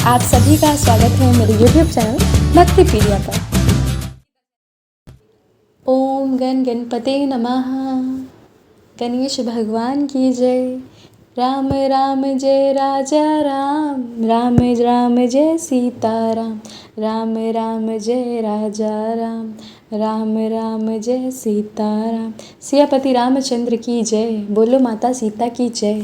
आप सभी का स्वागत है मेरे YouTube चैनल भक्तिपीडिया पर। ओम गण गणपते नमः। गणेश भगवान की जय। राम राम जय राजा राम, राम राम जय सीताराम, राम राम जय राजा राम, राम राम जय सीताराम। सियापति रामचंद्र की जय। बोलो माता सीता की जय।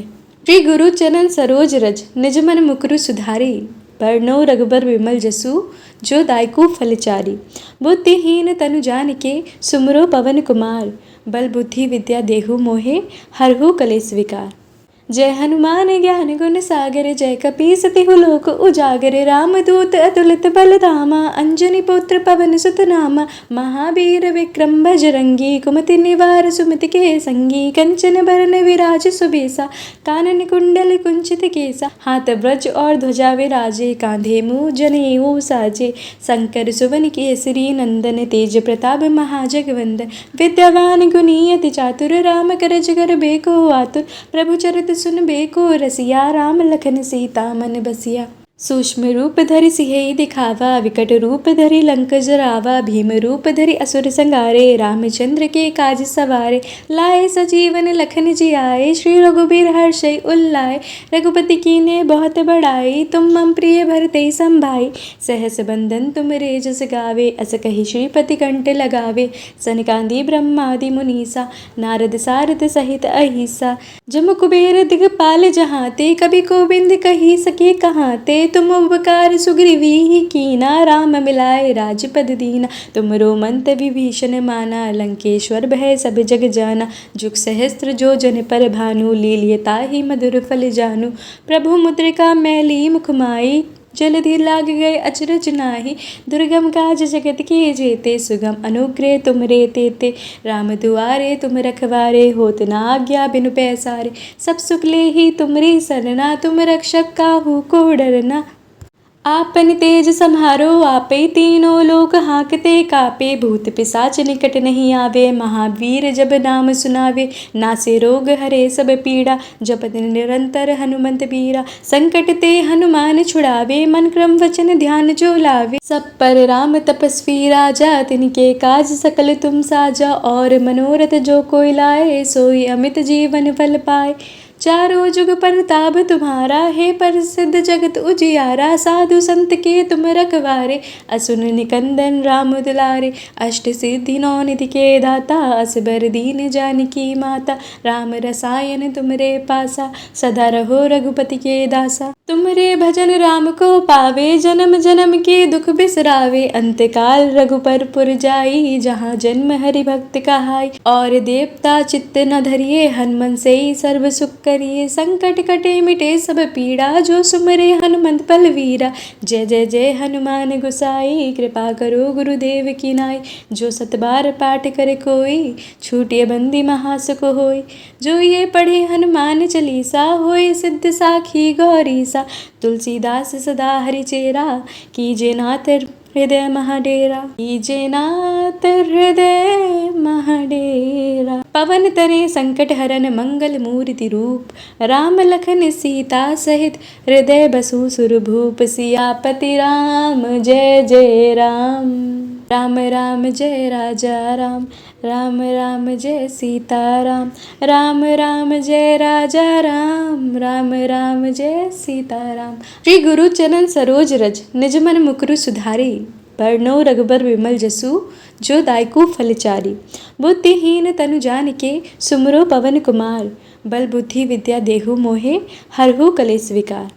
श्री गुरु चरण सरोज रज, निज मन मुकुरु सुधारी। बरनौ रघुबर विमल जसु, जो दायकु फलचारी। बुद्धिहीन तनु जानिके, सुमरो पवन कुमार। बल बुद्धि विद्या देहु मोहे, हरहु कलेस विकार। जय हनुमान ज्ञान गुण सागर, जय कपीस तिहु लोक उजागर। रामदूत अतुलित बल धामा, अंजनी पुत्र पवन सुत नामा। महावीर विक्रम बजरंगी, कुमति निवार सुमति के संगी। कंचन बरन विराज सुबेसा, कानन कुंडल कुंचित केसा। हाथ ब्रज और ध्वजा विराजे, कांधे मुँह जनेऊ साजे। शंकर सुवन केसरी नंदन, तेज प्रताप महाजगवंदन। विद्यावान गुणी अति चातुर, राम करज कर बेको आतुर। प्रभु चरित सुनबे को रसिया, राम लखन सीता मन बसिया। सूक्ष्म रूप धरि सिंह दिखावा, विकट रूप धरि लंक जरावा। भीम रूप धरि असुर संगारे, रामचंद्र के काज सवारे। लाए सजीवन लखन जियाए, श्री रघुबीर हर्षै उल्लाए। रघुपति कीन्हे बहुत बड़ाई, तुम मम प्रिय भरते संभाई। सहस बंदन तुम रे जस गावे, अस कहि श्रीपति कंठ लगावे। सनकादि ब्रह्मादि मुनीसा, नारद सारद सहित अहिसा। जम कुबेर दिगपाल जहाते, कवि गोबिंद कहि सके कहाते। तुम उपकार सुग्रीवी कीना, राम मिलाए राजपद दीना। तुमरो मंत विभीषण माना, लंकेश्वर भय सब जग जाना। जुग सहस्त्र जो जन पर भानु, लील्यता ही मधुर फल जानू। प्रभु मुद्रिका मैली मुख माई, जलधि लाग गए अचरज नाही। दुर्गम काज जगत के जेते, सुगम अनुग्रह तुम रे तेते। राम दुआरे तुम रखवारे, होत न आज्ञा बिनु पैसारे। सब सुख ले ही तुमरी सरना, तुम रक्षक काहू को डरना। आपन तेज सम्हारो आपे, तीनों लोक हांकते कापे। भूत पिशाच निकट नहीं आवे, महावीर जब नाम सुनावे। नासे रोग हरे सब पीड़ा, जपत निरंतर हनुमंत बीरा। संकट ते हनुमान छुड़ावे, मन क्रम वचन ध्यान जो लावे। सब पर राम तपस्वी राजा, तिनके काज सकल तुम साजा। और मनोरथ जो कोई लाए, सोई अमित जीवन फल पाए। चारों जुग परताप तुम्हारा, हे प्रसिद्ध जगत उजियारा। साधु संत के तुम रखवारे, असुर निकंदन राम दुलारे। अष्ट सिद्धि नौ निधि के दाता, असबर दीन जानकी माता। राम रसायन तुमरे पासा, सदा रहो रघुपति के दासा। तुमरे भजन राम को पावे, जन्म जन्म के दुख बिसरावे। अंतकाल रघुपर पुर जाई, जहाँ जन्म हरि भक्त कहाई। और देवता चित्त न धरिए, हनुमन से सर्व सुख करिए। संकट कटे मिटे सब पीड़ा, जो सुमरे हनुमंत बलवीरा। जय जय जय हनुमान गोसाई, कृपा करो गुरुदेव की नाई। जो सत बार पाठ करे कोई, छूटिए बंदी महासुख होई। जो ये पढ़े हनुमान चालीसा, होय सिद्ध साखी गौरी सा। तुलसीदास सदा हरिचेरा, कीजे नाथ हृदय महाडेरा। कीजे नाथ हृदय महाडेरा। पवन तरे संकट हरन, मंगल मूर्ति रूप। राम लखन सीता सहित, हृदय बसु सुरभूप। सियापति राम जय जय राम, राम राम जय राजा राम, राम राम जय सीताराम। राम राम जय राजा राम, राम राम जय सीताराम। श्री गुरु चरण सरोज रज, निज मन मुकुरु सुधारी। बरनौ रघुबर विमल जसु, जो दायकु फलचारी। बुद्धिहीन तनु जानिके, सुमरो पवन कुमार। बल बुद्धि विद्या देहु मोहे, हरहु कलेस विकार।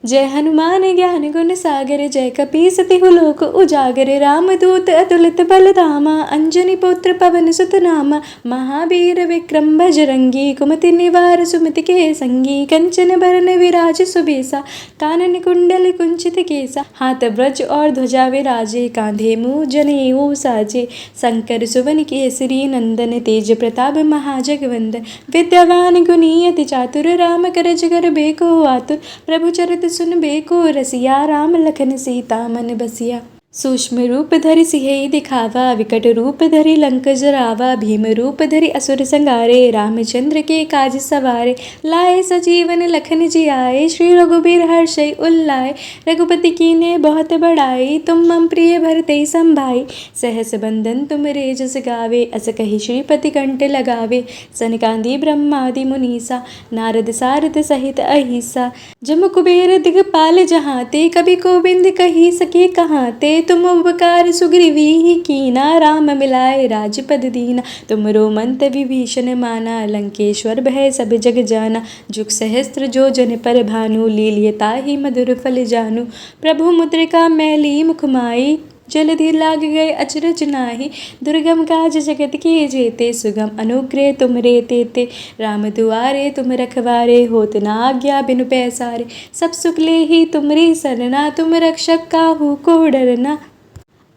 जय हनुमान ज्ञान गुण सागर, जय कपीस तिहु लोक उजागर। रामदूत अतुलित बल धामा, अंजनी पुत्र पवन सुत नामा। महावीर विक्रम बजरंगी, कुमति निवार सुमति के संगी। कंचन बरन विराज सुबेसा, कानन कुंडल कुंचित केसा। हाथ ब्रज और ध्वजा विराजे, कांधे मुँह जनेऊ साजे। शंकर सुवन केसरी नंदन, तेज प्रताप महाजगवंदन। विद्यावान गुणी अति चातुर, राम करज कर बेको आतुर। प्रभु चरित सुनबे को रसिया, राम लखन सीता मन बसिया। सूक्ष्म रूप धरि सियहि दिखावा, विकट रूप धरि लंक जरावा। भीम रूप धरि असुर संहारे, रामचंद्र के काज सवारे। लाए सजीवन लखन जियाए, श्री रघुबीर हर्षि उल्लाए। रघुपति कीन्हे बहुत बड़ाई, तुम मम प्रिय भरते संभाई। सहस बंदन तुम रे जस गावे, अस कहि श्रीपति कंठ लगावे। सनकादि ब्रह्मादि मुनीसा, नारद सारद सहित अहिसा। जम कुबेर दिगपाल जहाते, कवि कोविंद कहि सके कहाते। तुम उपकार सुग्रीवी कीना, राम मिलाए राजपद दीना। तुमरो मंत विभीषण माना, लंकेश्वर भय सब जग जाना। जुग सहस्त्र जो जन पर भानु, लील्यताहि मधुर फल जानू। प्रभु मुद्रिका मैली मुख माई, जलधि लाग गए अचरज नाही। दुर्गम काज जगत के जेते, सुगम अनुग्रह तुम रे तेते। राम दुआरे तुम रखवारे, होत न आज्ञा बिनु पैसारे। सब सुख लेहि तुमरी सरना, तुम रक्षक काहू को डरना।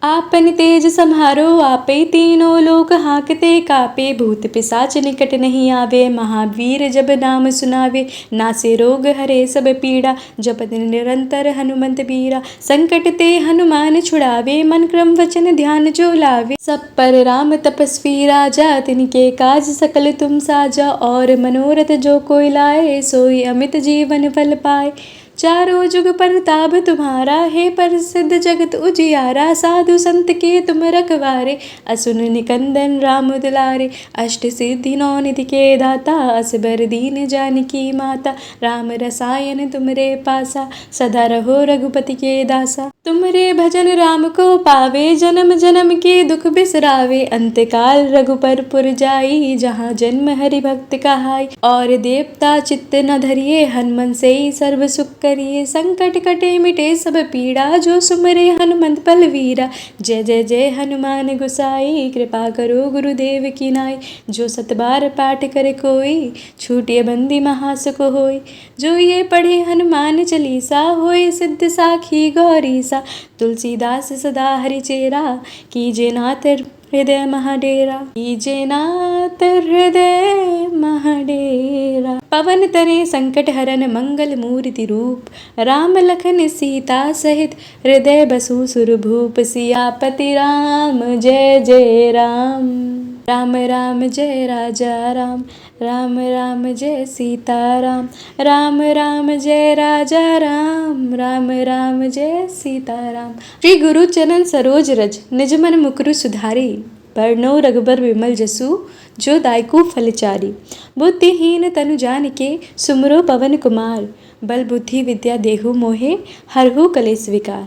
आपन तेज सम्हारो आपे, तीनों लोक हांकते कापे। भूत पिशाच निकट नहीं आवे, महावीर जब नाम सुनावे। नासे रोग हरे सब पीड़ा, जपत निरंतर हनुमंत बीरा। संकट ते हनुमान छुड़ावे, मन क्रम वचन ध्यान जो लावे। सब पर राम तपस्वी राजा, तिनके काज सकल तुम साजा। और मनोरथ जो कोई लाए, सोई अमित जीवन फल पाए। चारों जुग परताप तुम्हारा, हे प्रसिद्ध जगत उजियारा। साधु संत के तुम रखवारे, असुर निकंदन राम दुलारे। अष्ट सिद्धि नौ निधि के दाता, असबर दीन जानकी माता। राम रसायन तुमरे पासा, सदा रहो रघुपति के दासा। तुमरे भजन राम को पावे, जन्म जन्म के दुख बिसरावे। अंतकाल रघुपर पुर जाई, जहाँ जन्म हरि भक्त कहाई। और देवता चित्त न धरिए, हनुमन से सर्व सुख करिए। संकट कटे मिटे सब पीड़ा, जो सुमरे हनुमंत बलवीरा। जय जय जय हनुमान गोसाई, कृपा करो गुरुदेव की नाई। जो सत बार पाठ करे कोई, छूटिए बंदी महासुख होई। जो ये पढ़े हनुमान चालीसा, होए सिद्ध साखी गौरीसा। तुलसीदास सदा हरिचेरा, कीजे नाथ हृदय महाडेरा। कीजे नाथ हृदय महाडेरा। पवन तनय संकट हरन, मंगल मूर्ति रूप। राम लखन सीता सहित, हृदय बसु सुरभूप। सियापति राम जय जय राम, राम राम जय राजा राम। राम राम जय सीता राम, राम राम जय राजा राम। राम राम जय सीता राम। श्री गुरु चरण सरोज रज, निज मन मुकुरु सुधारी। बरनउँ रघुबर विमल जसु, जो दायकु फलचारी। बुद्धिहीन तनु जानिके, सुमरो पवन कुमार। बल बुद्धि विद्या देहु मोहे, हरहु कलेस विकार।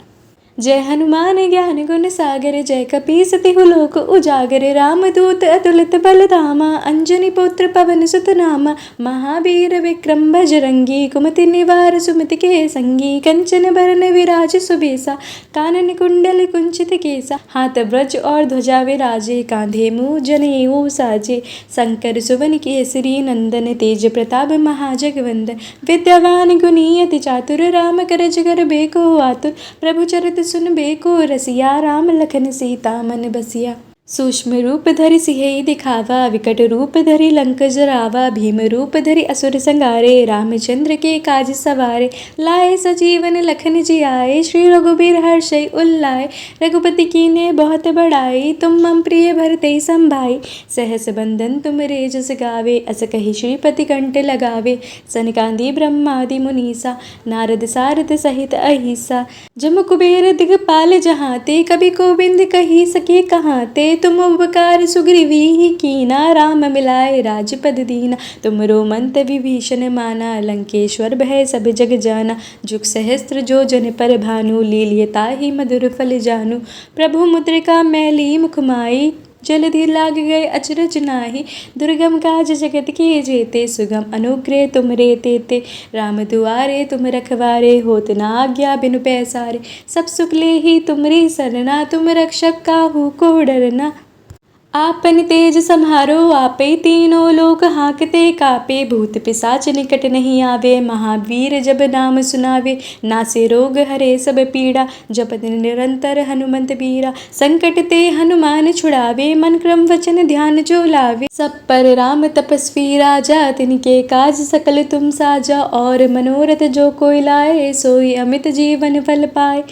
जय हनुमान ज्ञान गुण सागर, जय कपीस तिहु लोक उजागर। रामदूत अतुलित बल धामा, अंजनी पुत्र पवन सुत नामा। महावीर विक्रम बजरंगी, कुमति निवार सुमति के संगी। कंचन बरन विराज सुबेसा, कानन कुंडल कुंचित केसा। हाथ ब्रज और ध्वजा विराजे, कांधे मूँज जनेऊ साजे। शंकर सुवन केसरी नंदन, तेज प्रताप महाजगवंदन। विद्यावान गुणी अति चातुर, राम करज कर बेको आतुर। प्रभु चरित सुनबे को रसिया, राम लखन सीता मन बसिया। सूक्ष्म रूप धरि सियहि दिखावा, विकट रूप धरि लंक जरावा। भीम रूप धरि असुर संहारे, रामचंद्र के काज सवारे। लाए सजीवन लखन जियाए, श्री रघुबीर हर्षि उल्लाए। रघुपति कीन्हे बहुत बड़ाई, तुम मम प्रिय भरते संभाई। सहस बंदन तुम रे जस गावे, अस कहि श्रीपति कंठ लगावे। सनकादि ब्रह्मादि मुनीसा, नारद सारद सहित अहिसा। जम कुबेर दिगपाल जहाते, कवि कोविंद कहि सके कहाते। तुम उपकार सुग्रीवी कीना, राम मिलाए राजपद दीना। तुमरो मंत विभीषण माना, लंकेश्वर भय सब जग जाना। जुग सहस्त्र जो जन पर भानु, लील्यताहि मधुर फल जानू। प्रभु मुद्रिका मैली मुख माई, जलधि लाग गए अचरज नाही। दुर्गम काज जगत के जेते, सुगम अनुग्रह तुम रे तेते। राम दुआरे तुम रखवारे, होत न आज्ञा बिनु पैसारे। सब सुख लेहि तुमरी सरना, तुम रक्षक काहू को डरना। आपन तेज सम्हारो आपे, तीनों लोक हांकते कापे। भूत पिशाच निकट नहीं आवे, महावीर जब नाम सुनावे। नासे रोग हरे सब पीड़ा, जपत निरंतर हनुमंत बीरा। संकट ते हनुमान छुड़ावे, मन क्रम वचन ध्यान जो लावे। सब पर राम तपस्वी राजा, तिनके काज सकल तुम साजा। और मनोरथ जो कोई लाए, सोई अमित जीवन फल पाए।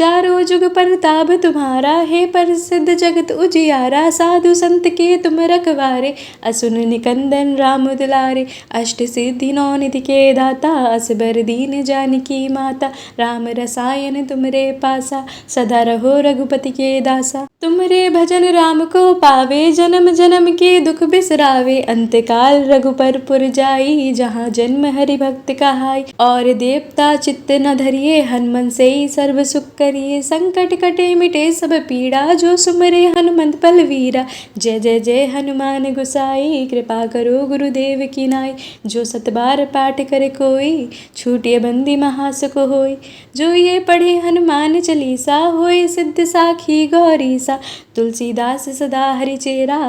चारों जुग परताप तुम्हारा, हे प्रसिद्ध जगत उजियारा। साधु संत के तुम रखवारे, असुन निकंदन राम दुलारे। अष्ट सिद्धि नौ निधि के दाता, असबर दीन जानकी माता। राम रसायन तुमरे पासा, सदा रहो रघुपति के दासा। तुमरे भजन राम को पावे, जन्म जन्म के दुख बिसरावे। अंतकाल रघुपर पुर जाई, जहाँ जन्म हरि भक्त कहाई। और देवता चित्त न धरिए, हनुमन से सर्व सुख करिए। संकट कटे मिटे सब पीड़ा, जो सुमरे हनुमंत बलवीरा। जय जय जय हनुमान गोसाई, कृपा करो गुरुदेव की नाई। जो सत बार पाठ करे कोई, छूटिए बंदी महासुख होई। जो ये पढ़े हनुमान चालीसा, होए सिद्ध साखी गौरी सा। तुलसीदास सदा हरिचेरा,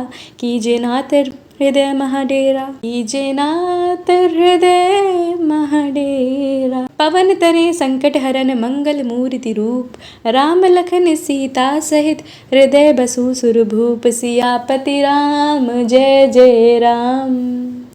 कीजे नाथ हृदय महाडेरा। कीजे नाथ हृदय महाडेरा। पवन तनय संकट हरन, मंगल मूर्ति रूप। राम लखन सीता सहित, हृदय बसु सुरभूप। सियापति राम जय जय राम।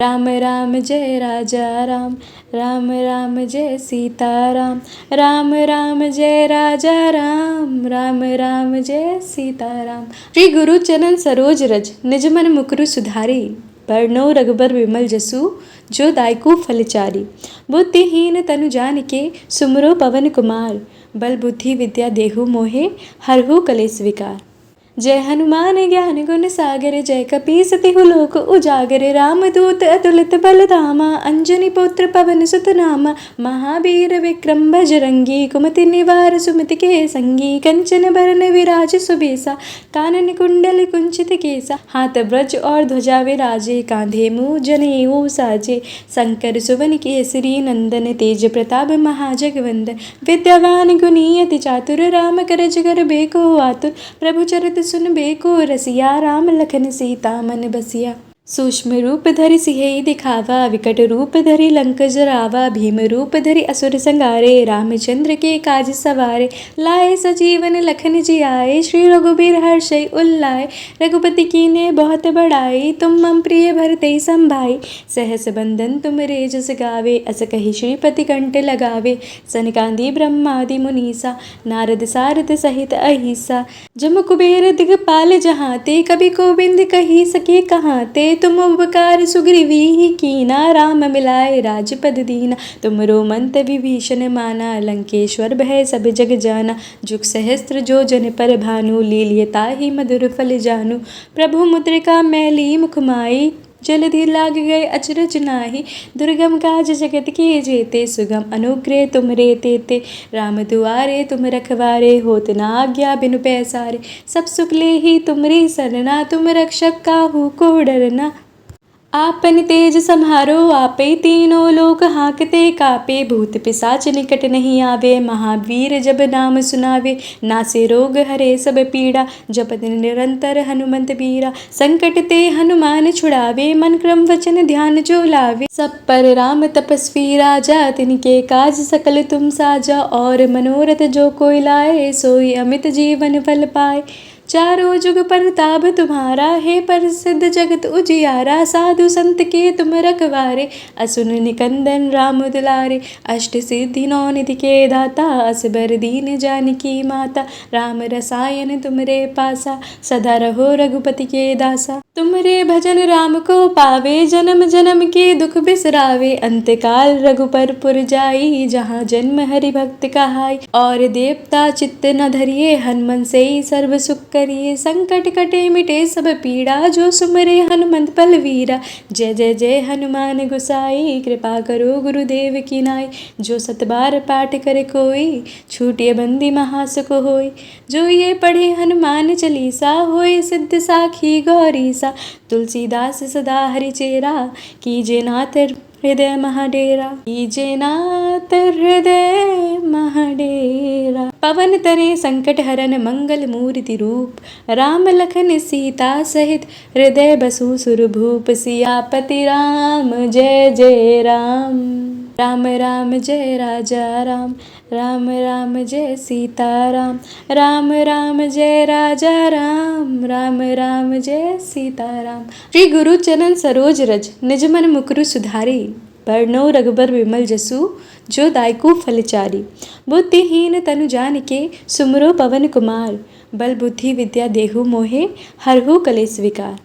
राम राम जय राजा राम, राम राम जय सीता राम। राम राम जय राजा राम, राम राम जय सीता राम। श्री गुरु चरण सरोज रज, निज मन मुकुरु सुधारी। बरनउँ रघुबर विमल जसु, जो दायकु फलचारी। बुद्धिहीन तनु जानिके, सुमिरो पवन कुमार। बल बुद्धि विद्या देहु मोहे, हरहु कलेस विकार। जय हनुमान ज्ञान गुण सागर, जय कपीस तिहु लोक उजागर। रामदूत अतुलित बल धामा, अंजनी पुत्र पवन सुत नामा। महावीर विक्रम बजरंगी, कुमति निवार सुमति के संगी। कंचन बरन विराज सुबेसा, कानन कुंडल कुंचित केसा। हाथ ब्रज और ध्वजा विराजे, कांधे मूँज जनेऊ साजे। शंकर सुवन केसरी नंदन, तेज प्रताप महाजगवंदन। विद्यावान गुणी अति चातुर, राम करज कर बेको आतुर। प्रभु चरित सुनबे को रसिया, राम लखन सीता मन बसिया। सूक्ष्म रूप धरि सियहि दिखावा, विकट रूप धरि लंक जरावा। भीम रूप धरि असुर संगारे, रामचंद्र के काज सवारे। लाए सजीवन लखन जियाए, श्री रघुबीर हर्षै उल्लाए। रघुपति कीन्हे बहुत बड़ाई, तुम मम प्रिय भरते संभाई। सहस बंदन तुम रे जस गावे, अस कहि श्रीपति कंठ लगावे। सनकादि ब्रह्मादि मुनीसा, नारद सारद सहित अहिसा। जम कुबेर दिगपाल जहाते, कबि कोबिंद कहि सके कहाते। तुम उपकार सुग्रीवी कीना, राम मिलाए राजपद दीना। तुमरो मंत्र विभीषण माना, लंकेश्वर भय सब जग जाना। जुग सहस्त्र जो जन पर भानु, लील्यता ही मधुर फल जानू। प्रभु मुद्रिका मैली मुख माई, जलधि लाग गए अचरज नाही। दुर्गम काज जगत के जेते, सुगम अनुग्रह तुम रे तेते। राम दुआरे तुम रखवारे, होत न आज्ञा बिनु पैसारे। सब सुख लेहि तुमरी सरना, तुम रक्षक काहू को डरना। आपन तेज सम्हारो आपे, तीनों लोक हांकते कापे। भूत पिशाच निकट नहीं आवे, महावीर जब नाम सुनावे। नासे रोग हरे सब पीड़ा, जपत निरंतर हनुमंत बीरा। संकट ते हनुमान छुड़ावे, मन क्रम वचन ध्यान जो लावे। सब पर राम तपस्वी राजा, तिनके काज सकल तुम साजा। और मनोरथ जो कोई लाए, सोई अमित जीवन फल पाए। चारों जुग परताप तुम्हारा, हे प्रसिद्ध जगत उजियारा। साधु संत के तुम रखवारे, असुन निकंदन राम दुलारे। अष्ट सिद्धि नौ निधि के दाता, असबर दीन जानकी माता। राम रसायन तुमरे पासा, सदा रहो रघुपति के दासा। तुमरे भजन राम को पावे, जन्म जन्म के दुख बिसरावे। अंतकाल रघुपर पुर जाई, जहाँ जन्म हरि भक्त कहाई। और देवता चित्त न धरिए, हनुमन से सर्व सुख करिए। संकट कटे मिटे सब पीड़ा, जो सुमरे हनुमंत बलवीरा। जय जय जय हनुमान गोसाई, कृपा करो गुरुदेव की नाई। जो सत बार पाठ करे कोई, छूटिए बंदी महासुख होई। जो ये पढ़े हनुमान चालीसा, होए सिद्ध साखी गौरी सा। तुलसीदास सदा हरिचेरा, कीजे नाथ हृदय महाडेरा। कीजे नाथ हृदय महाडेरा। पवन तनय संकट हरन, मंगल मूर्ति रूप। राम लखन सीता सहित, हृदय बसु सुरभूप। सियापति राम जय जय राम। राम राम जय राजा राम, राम राम जय सीता राम। राम राम जय राजा राम, राम राम जय सीता राम। श्री गुरु चरण सरोज रज, निज मन मुकुरु सुधारी। बरनौ रघुबर विमल जसु जो दायकु फलचारी। बुद्धिहीन तनु जानिके सुमरो पवन कुमार। बल बुद्धि विद्या देहु मोहे हरहु कलेस विकार।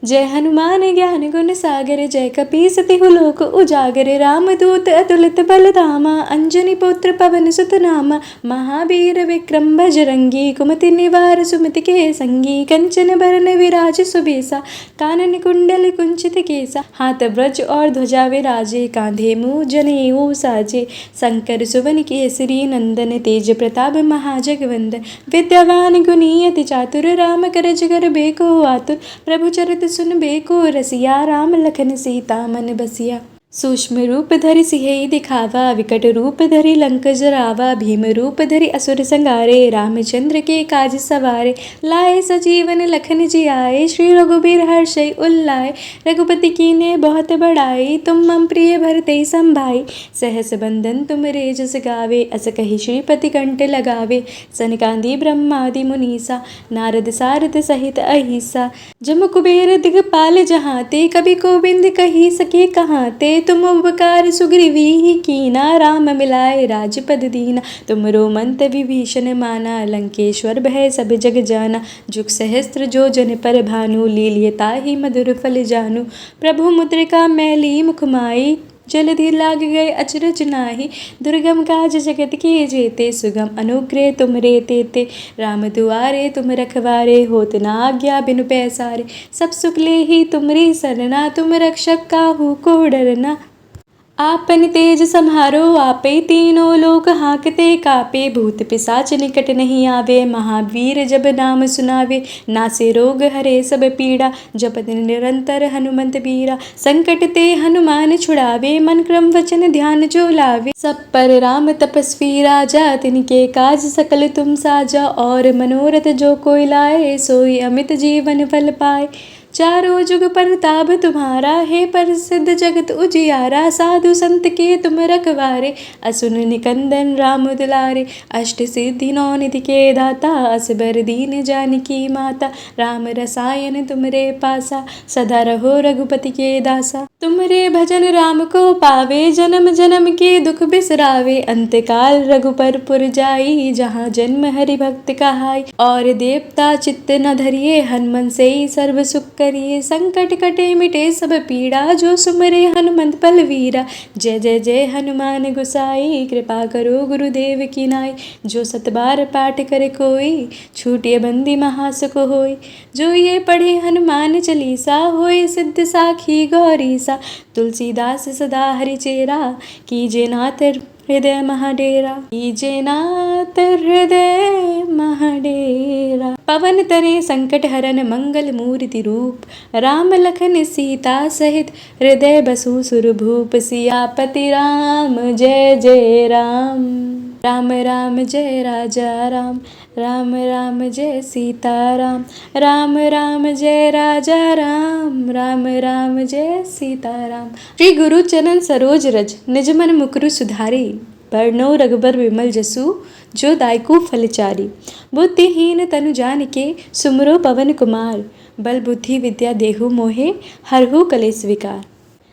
जय हनुमान ज्ञान गुण सागर जय कपीस तिहु लोक उजागर। रामदूत अतुलित बल धामा अंजनी पुत्र पवन सुत नामा। महावीर विक्रम बजरंगी कुमति निवार सुमति के संगी। कंचन बरन विराज सुबेसा कानन कुंडल कुंचित केसा। हाथ ब्रज और ध्वजा विराजे कांधे मुँह जनेऊ साजे। शंकर सुवन केसरी नंदन तेज प्रताप महाजगवंदन। विद्यावान गुणी अति चातुर राम करज कर बेको आतुर। प्रभु चरित सुन बेको रसिया राम लखन सीता मन बसिया। सूक्ष्म रूप धरि सिंह दिखावा विकट रूप धरि लंक जरावा। भीम रूप धरि असुर संगारे रामचंद्र के काज सवारे। लाए सजीवन लखन जी आए श्री रघुबीर हर्षै उल्लाए। रघुपति कीन्हे बहुत बड़ाई तुम मम प्रिय भरते संभाई। सहस बंदन तुम रे जस गावे अस कहि श्रीपति कंठ लगावे। सनकादि ब्रह्मादि मुनीसा नारद सारद सहित अहिसा। जम कुबेर दिगपाल जहाते कवि गोबिंद कहि सके कहाते। तुम उपकार सुग्रीवी कीना राम मिलाए राजपद दीना। तुमरो मंत विभीषण माना लंकेश्वर भय सब जग जाना। जुग सहस्त्र जो जन पर भानु लील्यता ही मधुर फल जानु। प्रभु मुद्रिका मैली मुख माई जलधि लाग गए अचरज नाही। दुर्गम काज जगत के जेते सुगम अनुग्रह तुम रे तेते। राम दुआरे तुम रखवारे होत न आज्ञा बिनु पैसारे। सब सुख ले ही तुमरी सरना तुम रक्षक काहू को डरना। आपन तेज सम्हारो आपे तीनों लोक हांकते कापे। भूत पिशाच निकट नहीं आवे महावीर जब नाम सुनावे। नासे रोग हरे सब पीड़ा जपत निरंतर हनुमंत बीरा। संकट ते हनुमान छुड़ावे मन क्रम वचन ध्यान जो लावे। सब पर राम तपस्वी राजा तिनके काज सकल तुम साजा। और मनोरथ जो कोई लाए सोई अमित जीवन फल पाए। चारों जुग परताप तुम्हारा है प्रसिद्ध जगत उजियारा। साधु संत के तुम रखवारे असुन निकंदन राम दुलारे। अष्ट सिद्धि नौ निधि के दाता असबर दीन जानकी माता। राम रसायन तुमरे पासा सदा रहो रघुपति के दासा। तुमरे भजन राम को पावे जन्म जन्म के दुख बिसरावे। अंतकाल रघुपर पुर जाई जहाँ जन्म हरि भक्त कहाई। और देवता चित्त न धरिए हनुमन से सर्व सुख करिए। संकट कटे मिटे सब पीड़ा जो सुमरे हनुमंत बलवीरा। जय जय जय हनुमान गोसाई कृपा करो गुरुदेव की नाई। जो सत बार पाठ करे कोई छूटिए बंदी महासुख होई। जो ये पढ़े हनुमान चालीसा होए सिद्ध साखी गौरीसा। तुलसीदास सदा हरिचेरा कीजे नाथ हृदय महाडेरा। कीजे नाथ हृदय महाडेरा। पवन तरे संकट हरन मंगल मूर्ति रूप। राम लखन सीता सहित हृदय बसु सुरभूप। सियापति राम जय जय राम। राम राम जय राजा राम। राम राम जय सीता राम। राम राम जय राजा राम। राम राम जय सीता राम। श्री गुरु चरण सरोज रज निज मन मुकुरु सुधारी। बरनौ रघुबर विमल जसु जो दायकु फलचारी। बुद्धिहीन तनु जानिके सुमरो पवन कुमार। बल बुद्धि विद्या देहु मोहे हरहु कलेस विकार।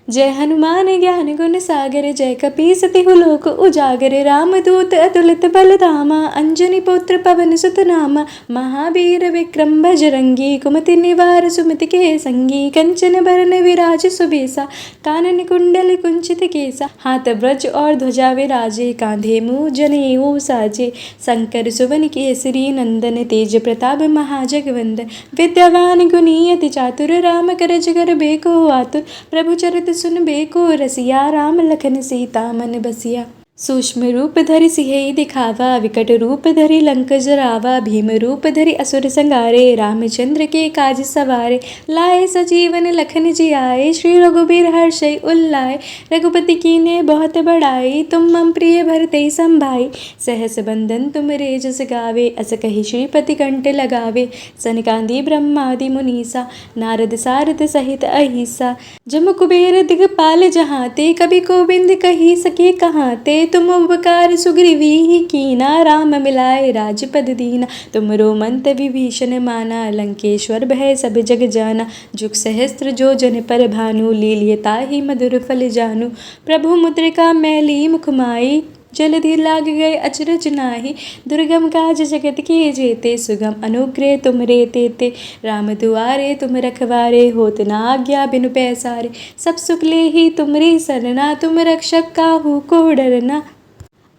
जय हनुमान ज्ञान गुण सागर जय कपीस तिहु लोक उजागर। रामदूत अतुलित बल धामा अंजनी पुत्र पवन सुत नामा। महावीर विक्रम बजरंगी कुमति निवार सुमति के संगी। कंचन बरन विराज सुबेसा कानन कुंडल कुंचित केसा। हाथ ब्रज और ध्वजा विराजे कांधे मुँह जनेऊ साजे। शंकर सुवन केसरी नंदन तेज प्रताप महाजगवंदन। विद्यावान गुणी अति चातुर राम करज कर बेको आतुर। प्रभु चरित सुन बेको रसिया राम लखन सीता मन बसिया। सूक्ष्म रूप धरि सिंह दिखावा विकट रूप धरि लंक जरावा। भीम रूप धरि असुर संगारे रामचंद्र के काज सवारे। लाए सजीवन लखन जी आए श्री रघुबीर हर्षै उल्लाए। रघुपति कीन्हे बहुत बड़ाई तुम मम प्रिय भरते संभाई। सहस बंदन तुम रे जस गावे अस कहि श्रीपति कंठ लगावे। सनकादि ब्रह्मादि मुनीसा नारद सारद सहित अहिसा। जम कुबेर दिगपाल जहाते कवि गोबिंद कहि सके कहाते। तुम उपकार सुग्रीवी ही कीना, राम मिलाए राजपद दीना। तुमरो मंत विभीषण माना, लंकेश्वर भय सब जग जाना। जुग सहस्त्र जो जन पर भानु, लील्य ताहि मधुर फल जानू। प्रभु मुद्रिका मैली मुख माई, जलधि लाग गए अचरज नाही। दुर्गम काज जगत के जेते, सुगम अनुग्रह तुमरे तेते। राम दुआरे तुम रखवारे, होत न आज्ञा बिनु पैसारे। सब सुख लेहि तुमरी सरना, तुम रक्षक काहू को डरना।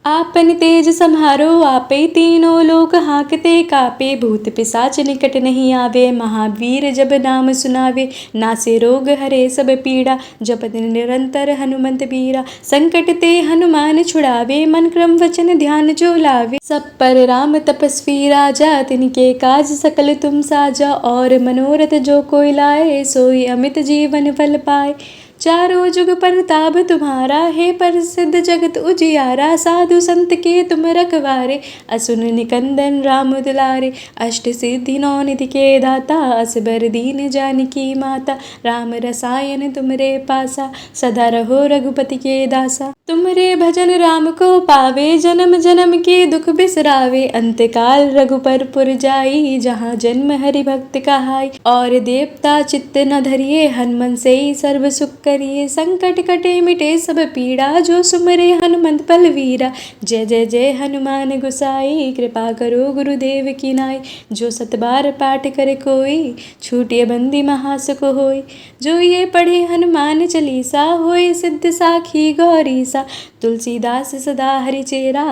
आपन तेज सम्हारो आपे, तीनों लोक हांकते कापे। भूत पिशाच निकट नहीं आवे, महावीर जब नाम सुनावे। नासे रोग हरे सब पीड़ा, जपत निरंतर हनुमंत बीरा। संकट ते हनुमान छुड़ावे, मन क्रम वचन ध्यान जो लावे। सब पर राम तपस्वी राजा, तिनके काज सकल तुम साजा। और मनोरथ जो कोई लाए, सोई अमित जीवन फल पाए। चारों जुग परताप तुम्हारा, हे प्रसिद्ध जगत उजियारा। साधु संत के तुम रखवारे, असुर निकंदन राम दुलारे। अष्ट सिद्धि नौ निधि के दाता, असबर दीन जानकी माता। राम रसायन तुमरे पासा, सदा रहो रघुपति के दासा। तुमरे भजन राम को पावे, जन्म जन्म के दुख बिसरावे। अंतकाल रघुपर पुर जाई, जहाँ जन्म हरि भक्त कहाई। और देवता चित्त न धरिए, हनुमन से सर्व सुख करिए। संकट कटे मिटे सब पीड़ा, जो सुमरे हनुमंत बलवीरा। जय जय जय हनुमान गोसाई, कृपा करो गुरुदेव की नाई। जो सत बार पाठ करे कोई, छूटिए बंदी महासुख होई। जो ये पढ़े हनुमान चालीसा, होय सिद्ध साखी गौरीसा। तुलसीदास सदा हरिचेरा,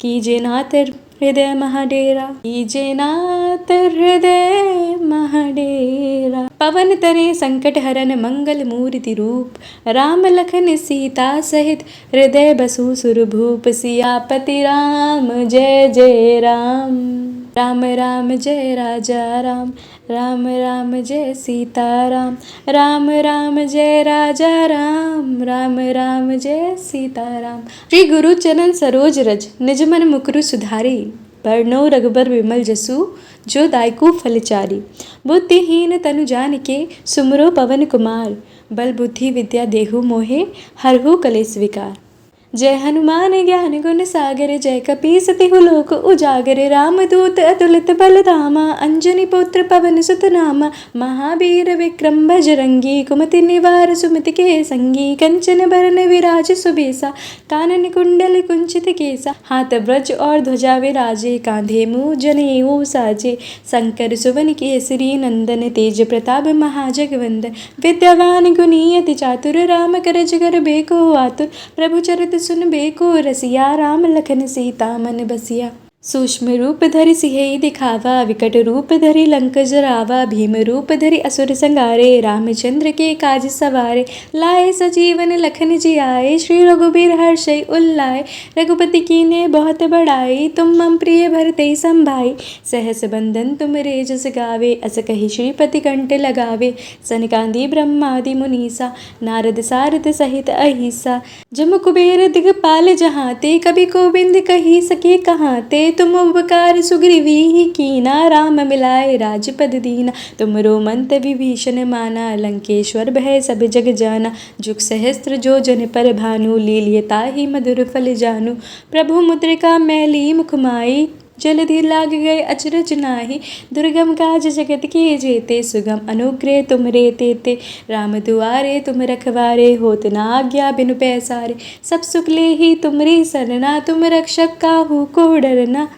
कीजे नाथ हृदय महाडेरा। कीजे नाथ हृदय महाडेरा। पवन तरे संकट हरन, मंगल मूर्ति रूप। राम लखन सीता सहित, हृदय बसु सुरभूप। सियापति राम जय जय राम, राम राम जय राजा राम। राम राम जय सीता राम, राम राम जय राजा राम। राम राम जय सीता राम। श्री गुरु चरण सरोज रज, निज मन मुकुरु सुधारी। बरनौ रघुबर विमल जसु, जो दायकु फलचारी। बुद्धिहीन तनु जानिके, सुमरो पवन कुमार। बल बुद्धि विद्या देहु मोहे, हरहु कलेस विकार। जय हनुमान ज्ञान गुण सागर, जय कपीस तिहु लोक उजागर। रामदूत अतुलित बल धामा, अंजनी पुत्र पवन सुत नामा। महावीर विक्रम बजरंगी, कुमति निवार सुमति के संगी। कंचन बरन विराज सुबेसा, कानन कुंडल कुंचित केसा। हाथ ब्रज और ध्वजा विराजे, कांधे मूँज जनेऊ साजे। शंकर सुवन केसरी नंदन, तेज प्रताप महाजगवंदन। विद्यावान गुणी अति चातुर, राम करज करबे को आतुर। प्रभु चरित सुनबे को रसिया, राम लखन सीता मन बसिया। सूक्ष्म रूप धरि सिंह दिखावा, विकट रूप धरि लंक जरावा। भीम रूप धरि असुर संगारे, रामचंद्र के काज सवारे। लाए सजीवन लखन जियाए, श्री रघुबीर हर्षै उल्लाए। रघुपति कीन्हे बहुत बड़ाई, तुम मम प्रिय भरते संभाई। सहस बंदन तुमरे जस गावे, अस कहि श्रीपति कंठ लगावे। सनकादि ब्रह्मादि मुनीसा, नारद सारद सहित अहिसा। जम कुबेर दिगपाल जहाते, कवि गोबिंद कहि सके कहाते। तुम उपकार सुग्रीवी ही कीना, राम मिलाए राजपद दीना। तुमरो मंत विभीषण माना, लंकेश्वर भय सब जग जाना। जुग सहस्त्र जो जन पर भानु, लील्य ताहि मधुर फल जानू। प्रभु मुद्रिका मैली मुख माई, जलधि लाग गए अचरज नाही। दुर्गम काज जगत के जेते, सुगम अनुग्रह तुमरे तेते। राम दुआरे तुम रखवारे, होत न आज्ञा बिनु पैसारे। सब सुख लेहि तुमरी सरना, तुम रक्षक काहू को डरना।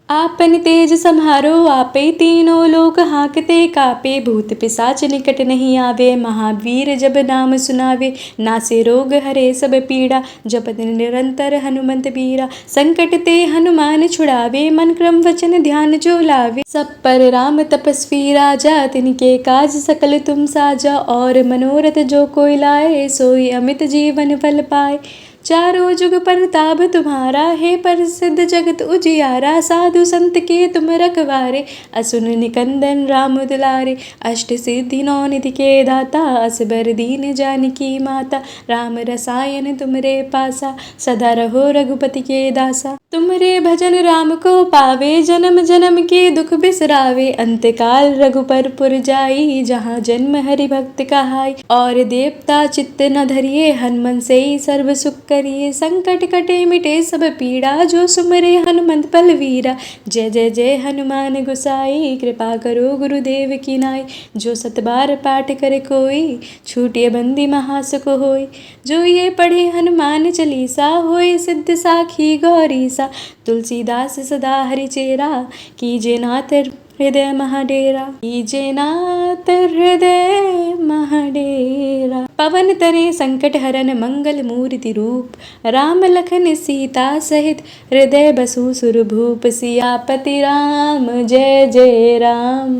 आपन तेज सम्हारो आपे, तीनों लोक हांकते कापे। भूत पिशाच निकट नहीं आवे, महावीर जब नाम सुनावे। नासे रोग हरे सब पीड़ा, जपत निरंतर हनुमंत बीरा। संकट ते हनुमान छुड़ावे, मन क्रम वचन ध्यान जो लावे। सब पर राम तपस्वी राजा, तिनके काज सकल तुम साजा। और मनोरथ जो कोई लाए, सोई अमित जीवन फल पाए। चारों जुग परताप तुम्हारा, हे प्रसिद्ध जगत उजियारा। साधु संत के तुम रखवारे, असुर निकंदन राम दुलारे। अष्ट सिद्धि नौ निधि के दाता, असबर दीन जानकी माता। राम रसायन तुमरे पासा, सदा रहो रघुपति के दासा। तुमरे भजन राम को पावे, जन्म जन्म के दुख बिसरावे। अंतकाल रघुपर पुर जाई, जहाँ जन्म हरि भक्त कहाई। और देवता चित्त न धरिए, हनुमन से सर्व सुख टरिए संकट कटे मिटे सब पीड़ा, जो सुमरे हनुमंत बलवीरा। जय जय जय हनुमान गोसाई, कृपा करो गुरुदेव की नाई। जो सत बार पाठ करे कोई, छूटिए बंदी महासुख होई। जो ये पढ़े हनुमान चालीसा, होए सिद्ध साखी गौरीसा। तुलसीदास सदा हरिचेरा, कीजे नाथ हृदय महाडेरा। कीजे नाथ हृदय महाडेरा। पवन तनय संकट हरन मंगल मूर्ति रूप, राम लखन सीता सहित हृदय बसु सुरभूप। सियापति राम जय जय राम,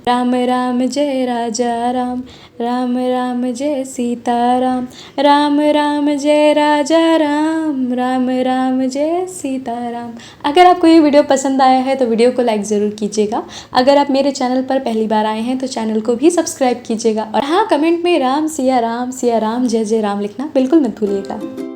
राम राम जय राजा राम, राम राम जय सीता राम, राम राम जय राजा राम, राम राम जय सीता राम। अगर आपको ये वीडियो पसंद आया है तो वीडियो को लाइक ज़रूर कीजिएगा। अगर आप मेरे चैनल पर पहली बार आए हैं तो चैनल को भी सब्सक्राइब कीजिएगा। और हाँ, कमेंट में राम सिया राम जय जय राम लिखना बिल्कुल मत भूलिएगा।